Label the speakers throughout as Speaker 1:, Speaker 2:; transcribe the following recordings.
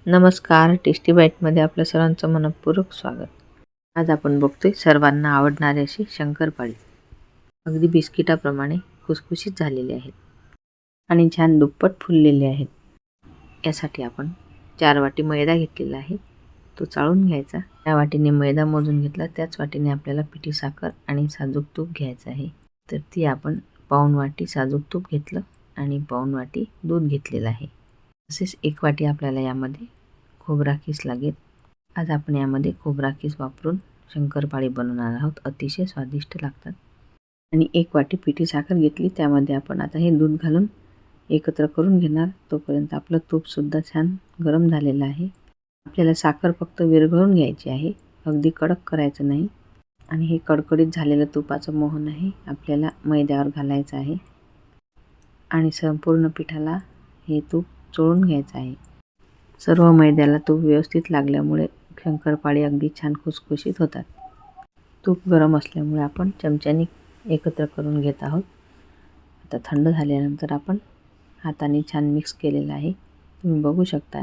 Speaker 1: नमस्कार, टेस्टी बाईटमध्ये आपलं सर्वांचं मनपूर्वक स्वागत. आज आपण बघतोय सर्वांना आवडणारी अशी शंकरपाळी. अगदी बिस्किटाप्रमाणे खुसखुशीत झालेले आहेत आणि छान दुप्पट फुललेले आहेत. यासाठी आपण 4 वाटी मैदा घेतलेला आहे, तो चाळून घ्यायचा. त्या वाटीने मैदा मोजून घेतला, त्याच वाटीने आपल्याला पिठी साखर आणि साजूक तूप घ्यायचं आहे. तर ती आपण पाऊण वाटी साजूक तूप घेतलं आणि पाऊण वाटी दूध घेतलेलं आहे. तसेच 1 वाटी आपल्याला यामध्ये खोबरा खीस लागेल. आज आपण यामध्ये खोबरा खीस वापरून शंकरपाळी बनवणार आहोत. अतिशय स्वादिष्ट लागतात. आणि 1 वाटी पिठी साखर घेतली, त्यामध्ये आपण आता हे दूध घालून एकत्र करून घेणार. तोपर्यंत आपलं तूपसुद्धा छान गरम झालेलं आहे. आपल्याला साखर फक्त विरघळून घ्यायची आहे, अगदी कडक करायचं नाही. आणि हे कडकडीत झालेलं तुपाचं मोहन आहे, आपल्याला मैद्यावर घालायचं आहे आणि संपूर्ण पिठाला हे तूप चोळून घ्यायचं आहे. सर्व मैद्याला तूप व्यवस्थित लागल्यामुळे शंकरपाळी अगदी छान खुसखुशीत होतात. तूप गरम असल्यामुळे आपण चमच्याने एकत्र करून घेत आहोत. आता थंड झाल्यानंतर आपण हाताने छान मिक्स केलेलं आहे. तुम्ही बघू शकता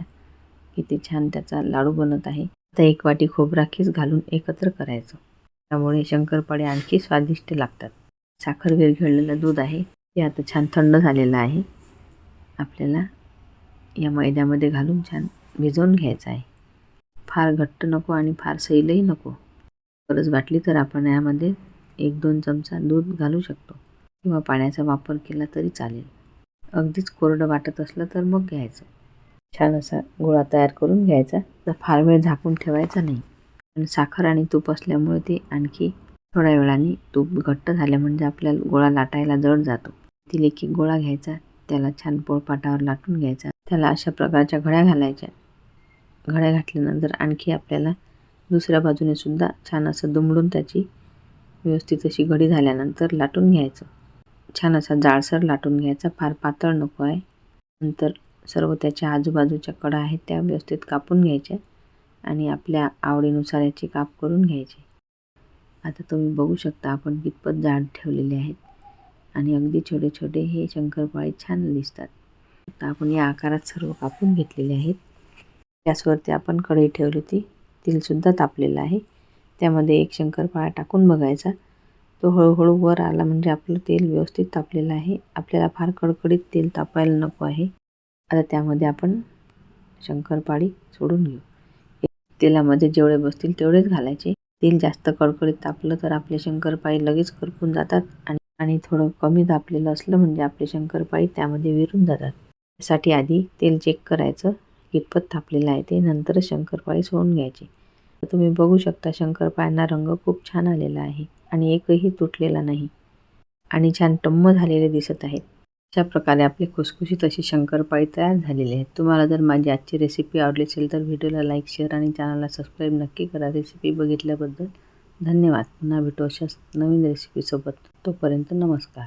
Speaker 1: किती छान त्याचा लाडू बनत आहे. आता 1 वाटी खोबरा खीस घालून एकत्र करायचं. त्यामुळे शंकरपाळी आणखी स्वादिष्ट लागतात. साखर विरघळलेलं दूध आहे, ते आता छान थंड झालेलं आहे. आपल्याला या मैद्यामध्ये घालून छान भिजवून घ्यायचं आहे. फार घट्ट नको आणि फार सैलही नको. गरज वाटली तर आपण यामध्ये 1-2 चमचा दूध घालू शकतो किंवा पाण्याचा वापर केला तरी चालेल. अगदीच कोरडं वाटत असलं तर मग घ्यायचं. छान असा गोळा तयार करून घ्यायचा. तर फार वेळ झाकून ठेवायचा नाही. आणि साखर आणि तूप असल्यामुळे ते आणखी थोड्या वेळाने तूप घट्ट झालं म्हणजे आपल्याला गोळा लाटायला जड जातो. त्यातील एक गोळा घ्यायचा, त्याला छान पोळपाटावर लाटून घ्यायचा. त्याला अशा प्रकारच्या घड्या घालायच्या. घड्या घातल्यानंतर आणखी आपल्याला दुसऱ्या बाजूने सुद्धा छान असं दुमडून त्याची व्यवस्थित अशी घडी झाल्यानंतर लाटून घ्यायचं. छान असा जाडसर लाटून घ्यायचा, फार पातळ नको आहे. नंतर सर्व त्याच्या आजूबाजूच्या कडा आहेत त्या व्यवस्थित कापून घ्यायच्या आणि आपल्या आवडीनुसार याची काप करून घ्यायचे. आता तुम्ही बघू शकता आपण कितपत जाड ठेवलेले आहेत आणि अगदी छोटे छोटे हे शंकरपाळी छान दिसतात. आता आपण या आकारात सर्व कापून घेतलेले आहेत. गॅसवरती आपण कढई ठेवली होती, तेलसुद्धा तापलेलं आहे. त्यामध्ये 1 शंकरपाळा टाकून बघायचा. तो हळूहळू वर आला म्हणजे आपलं तेल व्यवस्थित तापलेलं आहे. आपल्याला फार कडकडीत तेल तापायला नको आहे. आता त्यामध्ये आपण शंकरपाळी सोडून घेऊ. तेलामध्ये जेवढे बसतील तेवढेच घालायचे. तेल जास्त कडकडीत तापलं तर आपले शंकरपाळी लगेच करपून जातात आणि थोडं कमी तापलेलं असलं म्हणजे आपले शंकरपाळी त्यामध्ये विरून जातात. त्यासाठी आधी तेल चेक करायचं कितपत तापलेलं आहे ते, नंतरच शंकरपाळी सोडून घ्यायची. तुम्ही बघू शकता शंकरपाळ्यांना रंग खूप छान आलेला आहे आणि एकही तुटलेला नाही आणि छान टम्म झालेले दिसत आहेत. अशा प्रकारे आपली खुसखुशीत अशी शंकरपाळी तयार झालेली आहे. तुम्हाला जर माझी आजची रेसिपी आवडली असेल तर व्हिडिओला लाईक, शेअर आणि चॅनलला सबस्क्राईब नक्की करा. रेसिपी बघितल्याबद्दल धन्यवाद. पुन्हा भेटू अशाच नवीन रेसिपीसोबत. तोपर्यंत नमस्कार.